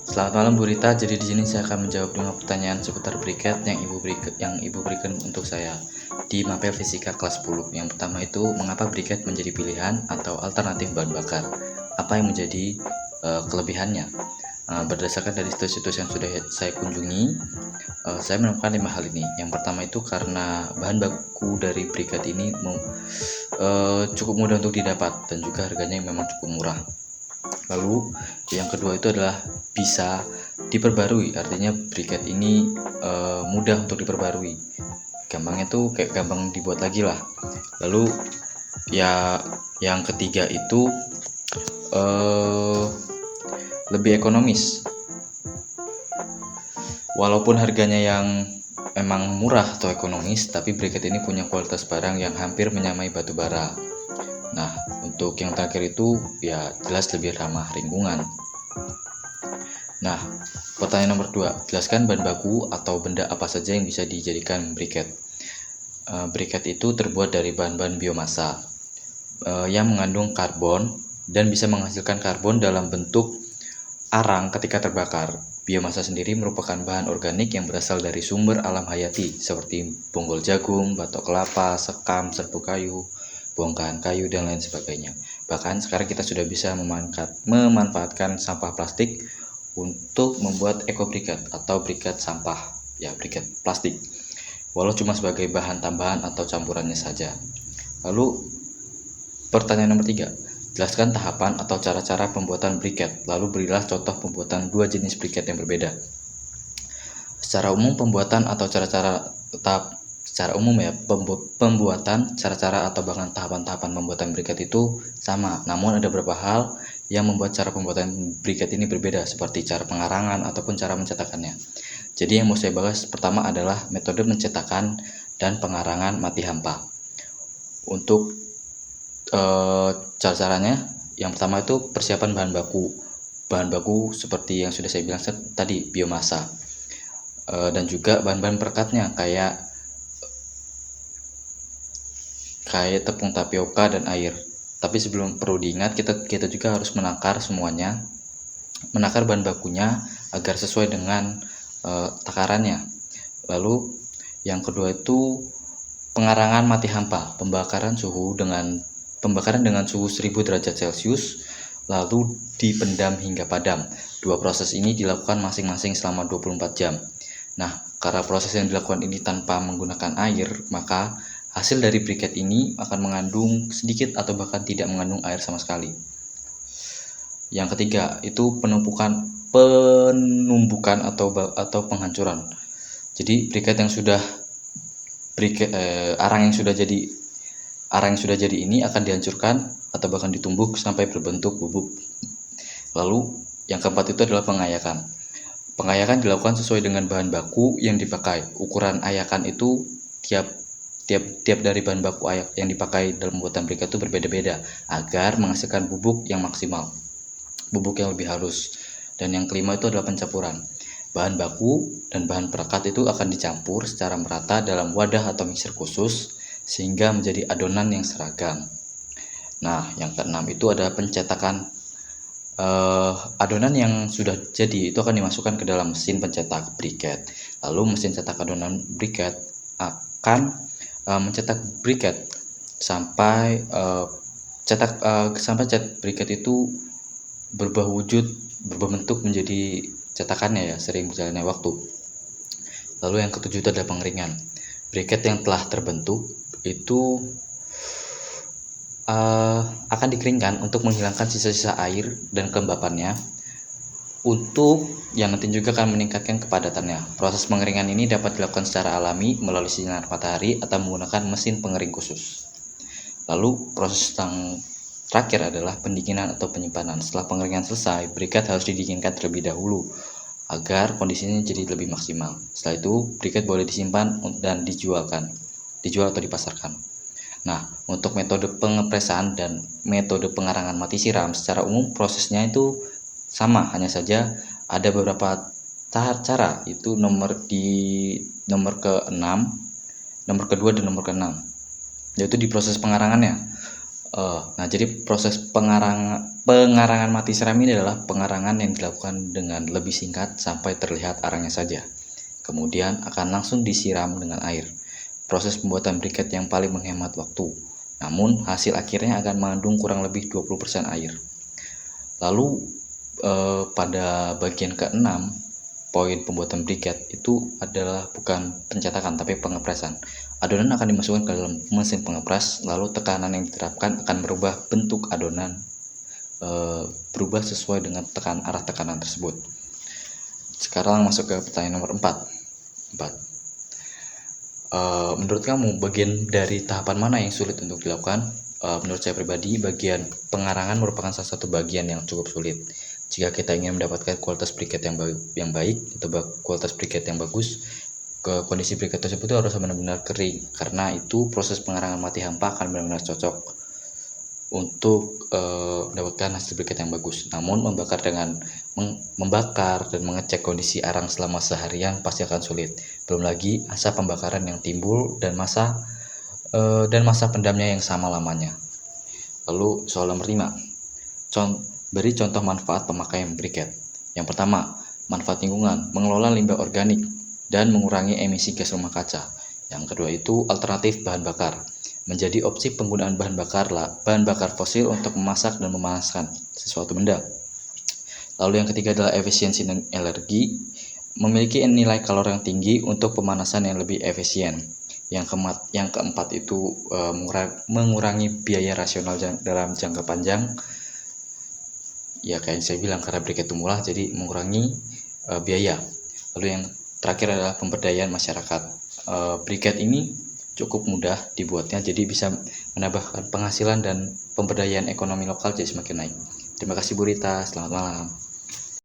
Selamat malam Bu Rita. Jadi di sini saya akan menjawab 5 pertanyaan seputar briket yang Ibu berikan untuk saya di mapel fisika kelas 10. Yang pertama itu, mengapa briket menjadi pilihan atau alternatif bahan bakar? Apa yang menjadi kelebihannya? Berdasarkan dari situs-situs yang sudah saya kunjungi, saya menemukan 5 hal ini. Yang pertama itu karena bahan baku dari briket ini cukup mudah untuk didapat dan juga harganya memang cukup murah. Lalu yang kedua itu adalah bisa diperbarui, artinya briket ini mudah untuk diperbarui. Gampangnya tuh kayak gampang dibuat lagi lah. Lalu ya yang ketiga itu lebih ekonomis. Walaupun harganya yang memang murah atau ekonomis, tapi briket ini punya kualitas barang yang hampir menyamai batu bara. Nah, untuk yang terakhir itu ya jelas lebih ramah lingkungan. Nah, pertanyaan nomor 2, jelaskan bahan baku atau benda apa saja yang bisa dijadikan briket. Briket itu terbuat dari bahan-bahan biomasa yang mengandung karbon dan bisa menghasilkan karbon dalam bentuk arang ketika terbakar. Biomasa sendiri merupakan bahan organik yang berasal dari sumber alam hayati seperti bonggol jagung, batok kelapa, sekam, serbuk kayu, bongkahan kayu, dan lain sebagainya. Bahkan sekarang kita sudah bisa memanfaatkan sampah plastik untuk membuat eco-briket atau briket sampah, ya briket plastik, walau cuma sebagai bahan tambahan atau campurannya saja. Lalu pertanyaan nomor 3, jelaskan tahapan atau cara-cara pembuatan briket, lalu berilah contoh pembuatan dua jenis briket yang berbeda. Secara umum pembuatan atau pembuatan cara-cara atau bahkan tahapan-tahapan pembuatan briket itu sama, namun ada beberapa hal yang membuat cara pembuatan briket ini berbeda, seperti cara pengarangan ataupun cara mencetakannya. Jadi yang mau saya bahas pertama adalah metode mencetakan dan pengarangan mati hampa. Untuk cara-caranya, yang pertama itu persiapan bahan baku. Bahan baku seperti yang sudah saya bilang tadi, biomasa, dan juga bahan-bahan perekatnya kayak tepung tapioka dan air. Tapi sebelum, perlu diingat, kita juga harus menakar semuanya, menakar bahan bakunya agar sesuai dengan takarannya. Lalu yang kedua itu pengarangan mati hampa, pembakaran dengan suhu 1000 derajat Celcius, lalu dipendam hingga padam. Dua proses ini dilakukan masing-masing selama 24 jam. Nah, karena proses yang dilakukan ini tanpa menggunakan air, maka hasil dari briket ini akan mengandung sedikit atau bahkan tidak mengandung air sama sekali. Yang ketiga itu penumbukan atau penghancuran. Jadi arang yang sudah jadi ini akan dihancurkan atau bahkan ditumbuk sampai berbentuk bubuk. Lalu yang keempat itu adalah pengayakan. Pengayakan dilakukan sesuai dengan bahan baku yang dipakai. Ukuran ayakan itu tiap dari bahan baku ayak yang dipakai dalam pembuatan briket itu berbeda-beda agar menghasilkan bubuk yang maksimal, bubuk yang lebih halus. Dan yang kelima itu adalah pencampuran. Bahan baku dan bahan perekat itu akan dicampur secara merata dalam wadah atau mixer khusus sehingga menjadi adonan yang seragam. Nah, yang keenam itu adalah pencetakan. Adonan yang sudah jadi itu akan dimasukkan ke dalam mesin pencetak briket. Lalu mesin cetak adonan briket akan mencetak briket sampai briket itu berubah bentuk menjadi cetakannya ya, sering berjalannya waktu. Lalu yang ketujuh itu adalah pengeringan. Briket yang telah terbentuk itu akan dikeringkan untuk menghilangkan sisa-sisa air dan kelembapannya, untuk yang nanti juga akan meningkatkan kepadatannya. Proses pengeringan ini dapat dilakukan secara alami melalui sinar matahari atau menggunakan mesin pengering khusus. Lalu proses yang terakhir adalah pendinginan atau penyimpanan. Setelah pengeringan selesai, briket harus didinginkan terlebih dahulu agar kondisinya jadi lebih maksimal. Setelah itu, briket boleh disimpan dan dijual atau dipasarkan. Nah, untuk metode pengepresan dan metode pengarangan mati siram secara umum prosesnya itu sama, hanya saja ada beberapa cara, itu nomor ke-6, nomor kedua dan nomor ke-6, yaitu di proses pengarangannya. Nah, jadi proses pengarangan mati siram ini adalah pengarangan yang dilakukan dengan lebih singkat sampai terlihat arangnya saja. Kemudian akan langsung disiram dengan air. Proses pembuatan briket yang paling menghemat waktu. Namun, hasil akhirnya akan mengandung kurang lebih 20% air. Lalu, pada bagian ke-6, poin pembuatan briket itu adalah bukan pencetakan tapi pengepresan. Adonan akan dimasukkan ke dalam mesin pengepres, lalu tekanan yang diterapkan akan merubah bentuk adonan, berubah sesuai dengan arah tekanan tersebut. Sekarang masuk ke pertanyaan nomor 4. Menurut kamu bagian dari tahapan mana yang sulit untuk dilakukan? Menurut saya pribadi, bagian pengarangan merupakan salah satu bagian yang cukup sulit. Jika kita ingin mendapatkan kualitas briket yang baik atau kualitas briket yang bagus, kondisi briket tersebut harus benar-benar kering, karena itu proses pengarangan mati hampa akan benar-benar cocok untuk mendapatkan hasil briket yang bagus. Namun membakar dan mengecek kondisi arang selama seharian pasti akan sulit. Belum lagi asap pembakaran yang timbul dan masa pendamnya yang sama lamanya. Lalu soal nomor 5, beri contoh manfaat pemakaian briket. Yang pertama, manfaat lingkungan, mengelola limbah organik dan mengurangi emisi gas rumah kaca. Yang kedua itu alternatif bahan bakar, menjadi opsi penggunaan bahan bakar fosil untuk memasak dan memanaskan sesuatu benda. Lalu yang ketiga adalah efisiensi energi, memiliki nilai kalori yang tinggi untuk pemanasan yang lebih efisien. Yang keempat itu mengurangi biaya rasional dalam jangka panjang. Ya kayak yang saya bilang, karena briket itu murah jadi mengurangi biaya. Lalu yang terakhir adalah pemberdayaan masyarakat. Briket ini cukup mudah dibuatnya, jadi bisa menambahkan penghasilan dan pemberdayaan ekonomi lokal jadi semakin naik. Terima kasih Bu Rita, selamat malam.